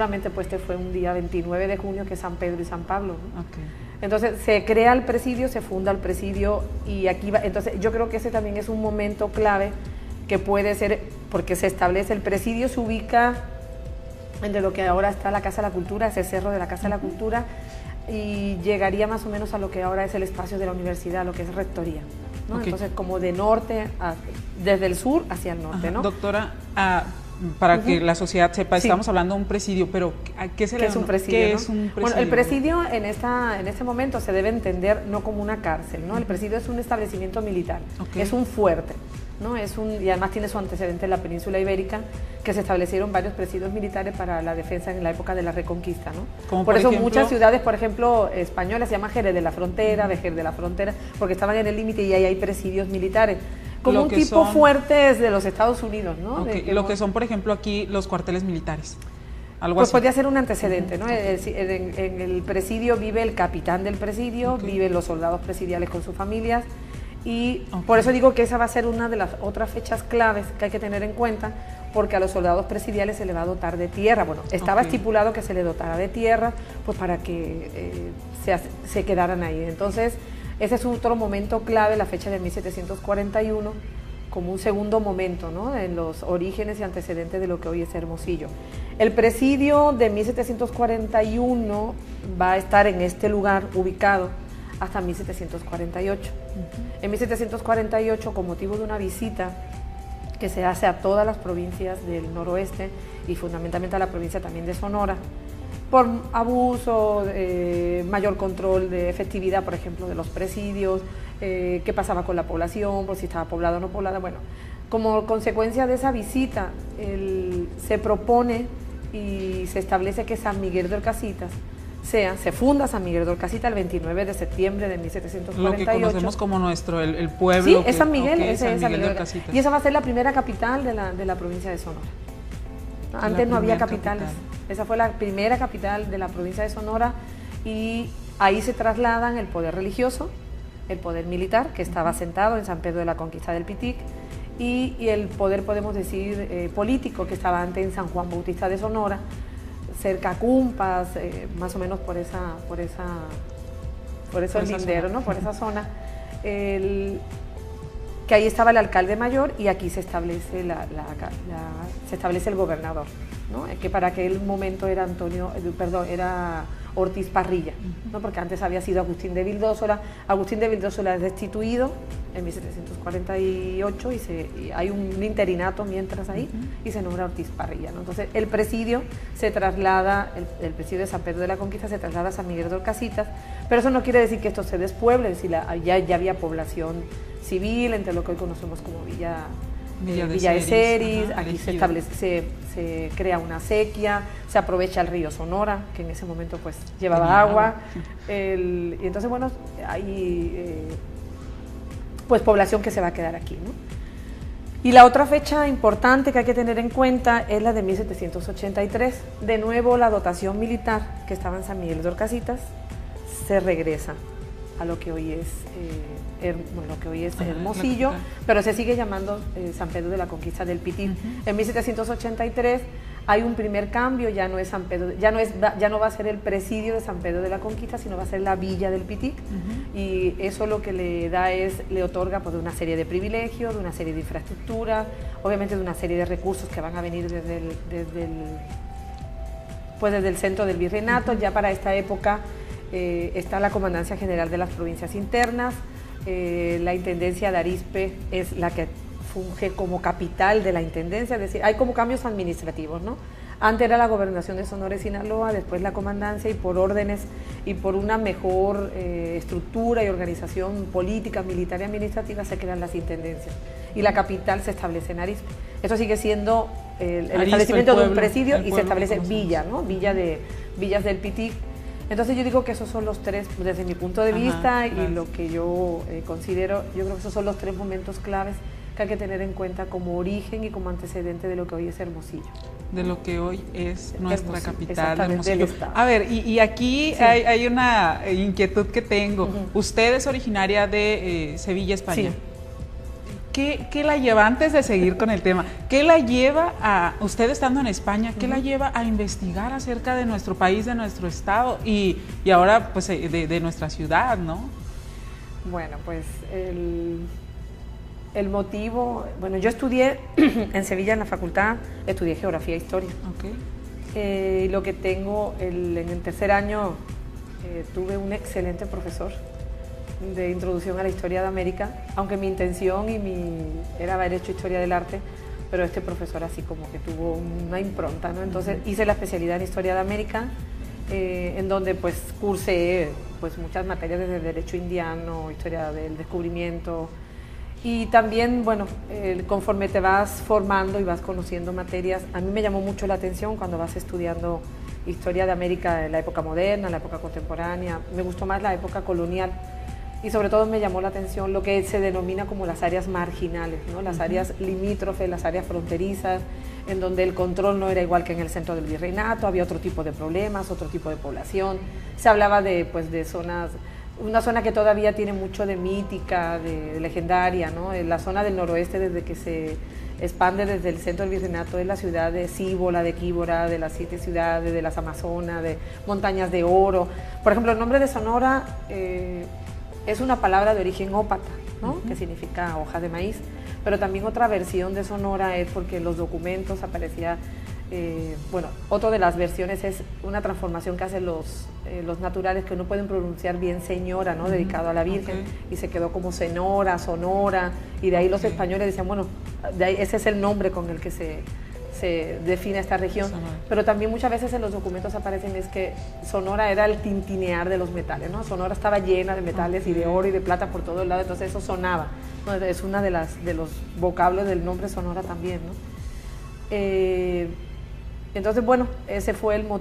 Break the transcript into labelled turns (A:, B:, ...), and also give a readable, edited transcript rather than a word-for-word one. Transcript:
A: Solamente pues este fue un día 29 de junio que es San Pedro y San Pablo, ¿no?
B: Okay.
A: Entonces se crea el presidio, se funda el presidio y aquí va, entonces yo creo que ese también es un momento clave que puede ser, porque se establece, el presidio se ubica entre lo que ahora está la Casa de la Cultura, ese cerro de la Casa de la Cultura, y llegaría más o menos a lo que ahora es el espacio de la universidad, lo que es rectoría, ¿no? Okay. Entonces como de norte, desde el sur hacia el norte, ¿no?
B: Doctora, para que la sociedad sepa, estamos hablando de un presidio, pero ¿qué se le
A: es un presidio?
B: ¿Qué
A: ¿no?
B: es un presidio?
A: Bueno, el presidio en este momento se debe entender no como una cárcel, ¿no? El presidio es un establecimiento militar, es un fuerte, ¿no? Y además tiene su antecedente en la península ibérica, que se establecieron varios presidios militares para la defensa en la época de la Reconquista, ¿no? Por eso ejemplo, muchas ciudades, por ejemplo, españolas se llaman Jerez de la Frontera, Vejer de la Frontera, porque estaban en el límite y ahí hay presidios militares. Como un tipo fuerte de los Estados Unidos, ¿no?
B: Lo que son, por ejemplo, aquí los cuarteles militares. Algo
A: pues
B: así.
A: Podría ser un antecedente, ¿no? En el presidio vive el capitán del presidio, viven los soldados presidiales con sus familias, y por eso digo que esa va a ser una de las otras fechas claves que hay que tener en cuenta, porque a los soldados presidiales se le va a dotar de tierra. Bueno, estaba estipulado que se le dotara de tierra, pues para que se quedaran ahí. Entonces, ese es otro momento clave, la fecha de 1741, como un segundo momento, ¿no? En los orígenes y antecedentes de lo que hoy es Hermosillo. El presidio de 1741 va a estar en este lugar ubicado hasta 1748. En 1748, con motivo de una visita que se hace a todas las provincias del noroeste y fundamentalmente a la provincia también de Sonora, por abuso, mayor control de efectividad, por ejemplo, de los presidios, qué pasaba con la población, por si estaba poblada o no poblada. Bueno, como consecuencia de esa visita, se propone y se establece que San Miguel de Orcasitas se funda San Miguel de Orcasitas el 29 de septiembre de 1748.
B: Lo que conocemos como el pueblo.
A: Sí, es San Miguel, ese es San Miguel de Orcasitas. Y esa va a ser la primera capital de la provincia de Sonora. Antes no había capitales. Esa fue la primera capital de la provincia de Sonora, y ahí se trasladan el poder religioso, el poder militar, que estaba asentado en San Pedro de la Conquista del Pitic, y el poder, podemos decir, político, que estaba antes en San Juan Bautista de Sonora, cerca a Cumpas, más o menos por esos linderos, ¿no? Por esa zona, que ahí estaba el alcalde mayor, y aquí se establece se establece el gobernador, ¿no? Que para aquel momento era era Ortiz Parrilla, ¿no? Porque antes había sido Agustín de Vildósola. Agustín de Vildósola es destituido en 1748 y hay un interinato mientras ahí, y se nombra Ortiz Parrilla, ¿no? Entonces el presidio se traslada, el presidio de San Pedro de la Conquista se traslada a San Miguel de Orcasitas, pero eso no quiere decir que esto se despueble, es decir, ya había población civil entre lo que hoy conocemos como Villa de Ceris. Aquí se crea una acequia, se aprovecha el río Sonora, que en ese momento pues llevaba agua, y entonces bueno, hay pues población que se va a quedar aquí, ¿no? Y la otra fecha importante que hay que tener en cuenta es la de 1783. De nuevo, la dotación militar que estaba en San Miguel de Orcasitas se regresa a lo que hoy es Hermosillo, pero se sigue llamando San Pedro de la Conquista del Pitic. En 1783 hay un primer cambio, ya no es San Pedro, ya no va a ser el presidio de San Pedro de la Conquista, sino va a ser la villa del Pitic, y eso lo que le otorga pues, una serie de privilegios, de una serie de infraestructuras, obviamente de una serie de recursos que van a venir desde el centro del virreinato. Ya para esta época está la Comandancia General de las Provincias Internas. La Intendencia de Arizpe es la que funge como capital de la Intendencia, es decir, hay como cambios administrativos, ¿no? Antes era la Gobernación de Sonora y Sinaloa, después la Comandancia, y por órdenes y por una mejor estructura y organización política, militar y administrativa se crean las Intendencias, y la capital se establece en Arizpe. Esto sigue siendo el establecimiento de un presidio, y se establece villa, ¿no? Villas del Pitic. Entonces yo digo que esos son los tres, desde mi punto de vista, y lo que yo considero, yo creo que esos son los tres momentos claves que hay que tener en cuenta como origen y como antecedente de lo que hoy es Hermosillo.
B: De lo que hoy es nuestra capital,
A: Hermosillo.
B: A ver, y aquí hay una inquietud que tengo. Usted es originaria de Sevilla, España.
A: Sí.
B: ¿Qué la lleva, antes de seguir con el tema, qué la lleva a, usted estando en España, qué la lleva a investigar acerca de nuestro país, de nuestro estado y ahora pues de nuestra ciudad, ¿no?
A: Bueno, pues el motivo, bueno, yo estudié en Sevilla en la facultad, estudié Geografía e Historia.
B: Okay.
A: Lo que tengo, en el tercer año tuve un excelente profesor de introducción a la historia de América, aunque mi intención era haber hecho historia del arte, pero este profesor así como que tuvo una impronta, ¿no? Entonces hice la especialidad en historia de América, en donde pues cursé pues muchas materias desde derecho indiano, historia del descubrimiento, y también, bueno, conforme te vas formando y vas conociendo materias, a mí me llamó mucho la atención cuando vas estudiando historia de América de la época moderna, la época contemporánea, me gustó más la época colonial. Y sobre todo me llamó la atención lo que se denomina como las áreas marginales, ¿no? Las áreas limítrofes, las áreas fronterizas, en donde el control no era igual que en el centro del virreinato, había otro tipo de problemas, otro tipo de población. Se hablaba de zonas, una zona que todavía tiene mucho de mítica, de legendaria, ¿no? La zona del noroeste, desde que se expande desde el centro del virreinato, es la ciudad de Cibola, de Quíbora, de las 7 ciudades, de las Amazonas, de Montañas de Oro. Por ejemplo, el nombre de Sonora es una palabra de origen ópata, ¿no? Que significa hoja de maíz, pero también otra versión de Sonora es porque en los documentos aparecía, bueno, otra de las versiones es una transformación que hacen los naturales que no pueden pronunciar bien señora, ¿no? Dedicado a la Virgen, y se quedó como Senora, Sonora, y de ahí los españoles decían, bueno, de ahí, ese es el nombre con el que se define esta región, Sonora. Pero también muchas veces en los documentos aparecen es que Sonora era el tintinear de los metales, ¿no? Sonora estaba llena de metales y de oro y de plata por todos lados, entonces eso sonaba, ¿no? Es una de los vocablos del nombre Sonora también, ¿no? Entonces, bueno, ese fue el motivo.